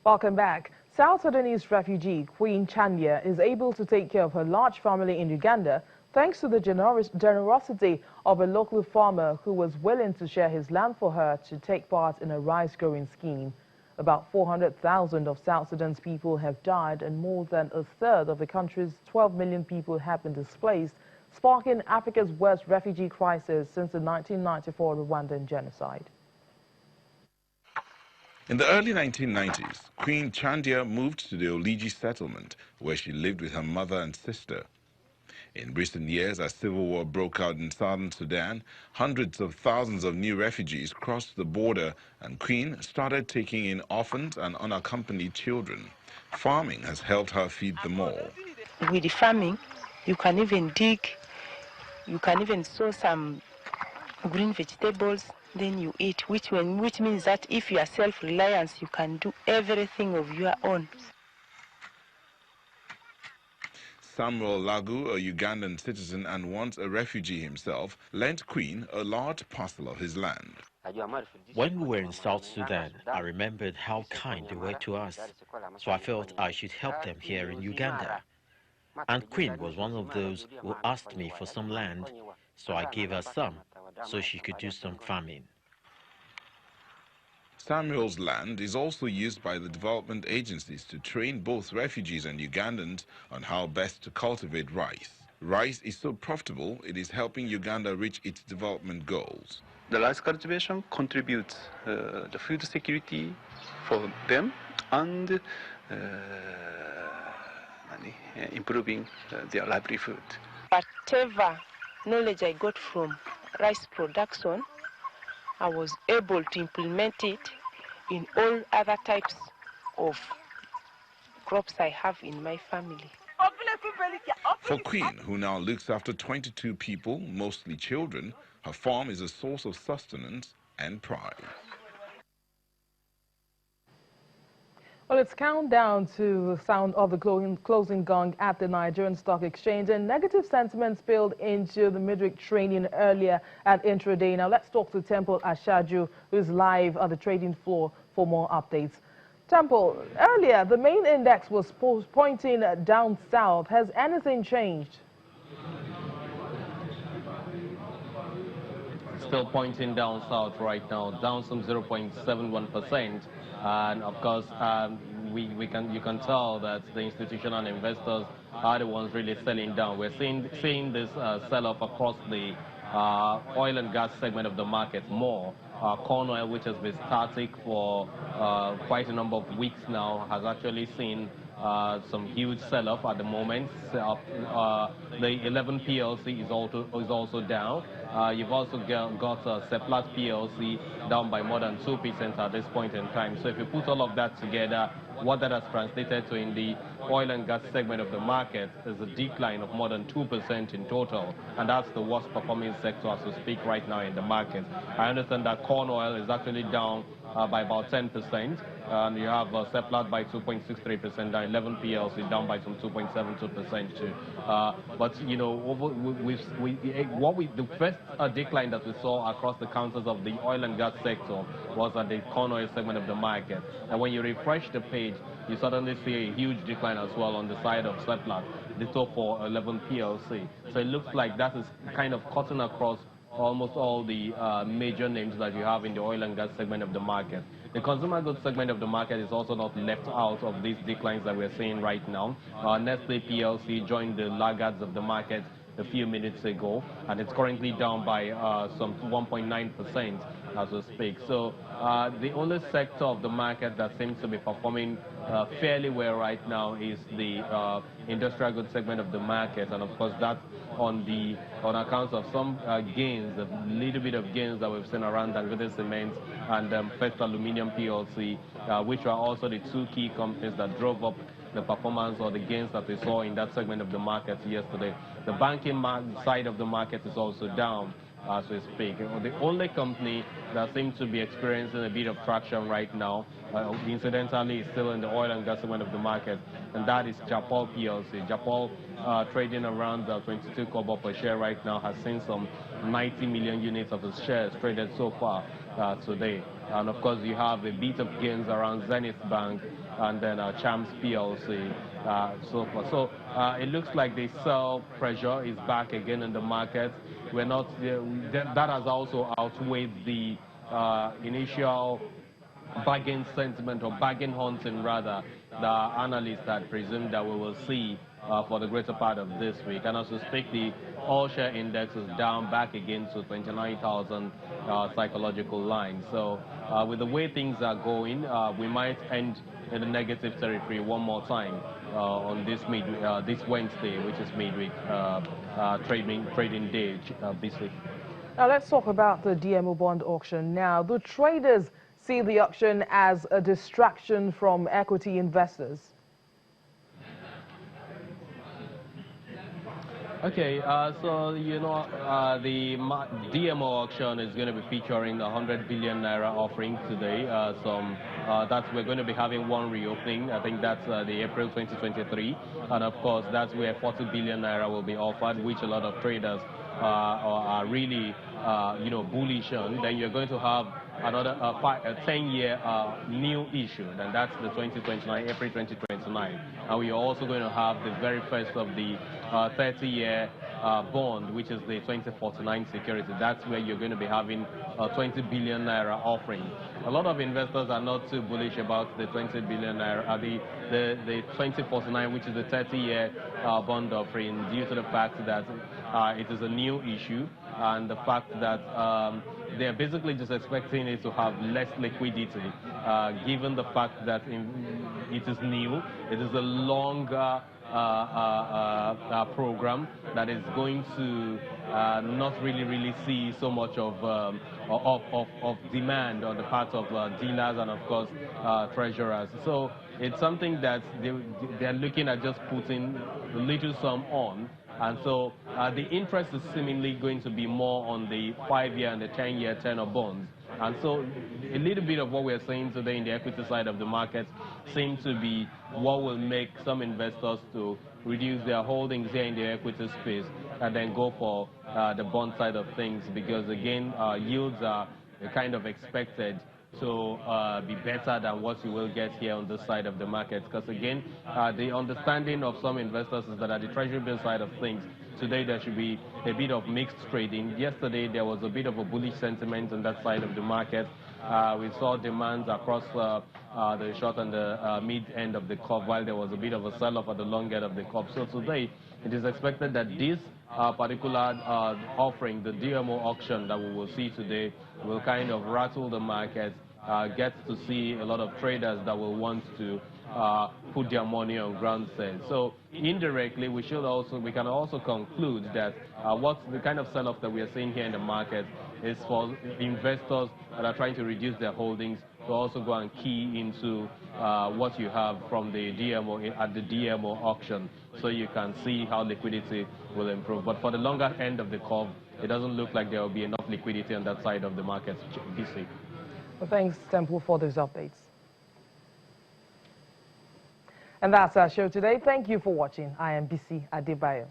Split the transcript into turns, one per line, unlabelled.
Welcome back. South Sudanese refugee Queen Chandia is able to take care of her large family in Uganda thanks to the generosity of a local farmer who was willing to share his land for her to take part in a rice-growing scheme. About 400,000 of South Sudan's people have died and more than a third of the country's 12 million people have been displaced, sparking Africa's worst refugee crisis since the 1994 Rwandan genocide.
In the early 1990s, Queen Chandia moved to the Oligi settlement, where she lived with her mother and sister. In recent years, as civil war broke out in southern Sudan, hundreds of thousands of new refugees crossed the border, and Queen started taking in orphans and unaccompanied children. Farming has helped her feed them all.
With the farming, you can even dig, you can even sow some green vegetables, then you eat, which means that if you are self-reliant, you can do everything of your own.
Samuel Lagu, a Ugandan citizen and once a refugee himself, lent Queen a large parcel of his land.
When we were in South Sudan, I remembered how kind they were to us, so I felt I should help them here in Uganda. And Queen was one of those who asked me for some land, so I gave her some, so she could do some farming.
Samuel's land is also used by the development agencies to train both refugees and Ugandans on how best to cultivate rice. Rice is so profitable, it is helping Uganda reach its development goals.
The rice cultivation contributes the food security for them and improving their livelihood.
Whatever knowledge I got from rice production, I was able to implement it in all other types of crops I have in my family.
For Queen, who now looks after 22 people, mostly children, her farm is a source of sustenance and pride.
Well, it's countdown to the sound of the closing gong at the Nigerian Stock Exchange, and negative sentiment spilled into the midweek trading earlier at intraday. Now, let's talk to Temple Ashaju, who's live on the trading floor for more updates. Temple, earlier the main index was pointing down south. Has anything changed?
Still pointing down south right now, down some 0.71%. And of course, you can tell that the institutional investors are the ones really selling down. We're seeing this sell-off across the oil and gas segment of the market more. Corn oil, which has been static for quite a number of weeks now, has actually seen some huge sell-off at the moment. The 11 PLC is also down. You've also got Seplat PLC down by more than 2% at this point in time. So if you put all of that together, what that has translated to in the oil and gas segment of the market is a decline of more than 2% in total, and that's the worst performing sector as we speak right now in the market. I understand that corn oil is actually down by about 10%, and you have Seplat by 2.63%, down 11 PLC down by some 2.72% too. But you know, the first decline that we saw across the counters of the oil and gas sector was at the corn oil segment of the market. And when you refresh the page, you suddenly see a huge decline as well on the side of Seplat, the top for 11 PLC. So it looks like that is kind of cutting across almost all the major names that you have in the oil and gas segment of the market. The consumer goods segment of the market is also not left out of these declines that we're seeing right now. Nestle PLC joined the laggards of the market a few minutes ago, and it's currently down by some 1.9% as we speak. So the only sector of the market that seems to be performing fairly well right now is the industrial goods segment of the market, and of course that's on account of some gains, a little bit of gains that we've seen around Dangote Cement and First Aluminium PLC, which are also the two key companies that drove up the performance or the gains that we saw in that segment of the market yesterday. The banking side of the market is also down as we speak. The only company that seems to be experiencing a bit of traction right now, incidentally, is still in the oil and gas segment of the market, and that is Japol PLC. Japol, trading around 22 kobo per share right now, has seen some 90 million units of its shares traded so far today. And of course, you have a bit of gains around Zenith Bank and then Champs PLC, so forth. So it looks like the sell pressure is back again in the market. We're not, that has also outweighed the initial bargain sentiment, or bargain hunting rather, the analysts had presumed that we will see for the greater part of this week. And as we speak, the all share index is down back again to 29,000 psychological line. So with the way things are going, we might end in the negative territory one more time on this this Wednesday, which is midweek trading day, BC.
Now let's talk about the DMO bond auction. Now, the traders see the auction as a distraction from equity investors.
Okay, so the DMO auction is going to be featuring 100 billion naira offering today. We're going to be having one reopening. I think that's the April 2023, and of course that's where 40 billion naira will be offered, which a lot of traders are really bullish on. Then you're going to have another 10-year new issue, and that's the 2029, April 2029. And we are also going to have the very first of the 30-year bond, which is the 2049 security. That's where you're going to be having 20 billion naira offering. A lot of investors are not too bullish about the 20 billion naira, the 2049, which is the 30-year bond offering, due to the fact that it is a new issue, and the fact that they're basically just expecting it to have less liquidity, given the fact that it is new. It is a longer program that is going to not really see so much of demand on the part of dealers and of course treasurers. So it's something that they're looking at just putting a little sum on. And so the interest is seemingly going to be more on the 5-year and the 10-year tenor bonds. And so a little bit of what we're seeing today in the equity side of the market seems to be what will make some investors to reduce their holdings here in the equity space and then go for the bond side of things, because again, yields are kind of expected to be better than what you will get here on this side of the market. Because again, the understanding of some investors is that at the treasury bill side of things, today there should be a bit of mixed trading. Yesterday there was a bit of a bullish sentiment on that side of the market. We saw demands across the short and the mid end of the curve, while there was a bit of a sell-off at the long end of the curve. So today it is expected that this particular offering, the DMO auction that we will see today, will kind of rattle the market, get to see a lot of traders that will want to put their money on ground sales. So indirectly, we can also conclude that what's the kind of sell-off that we are seeing here in the market is for investors that are trying to reduce their holdings to also go and key into what you have from the DMO at the DMO auction, so you can see how liquidity will improve. But for the longer end of the curve, it doesn't look like there will be enough liquidity on that side of the market. BC.
Well, thanks, Temple, for those updates. And that's our show today. Thank you for watching. I am BC Adebayo.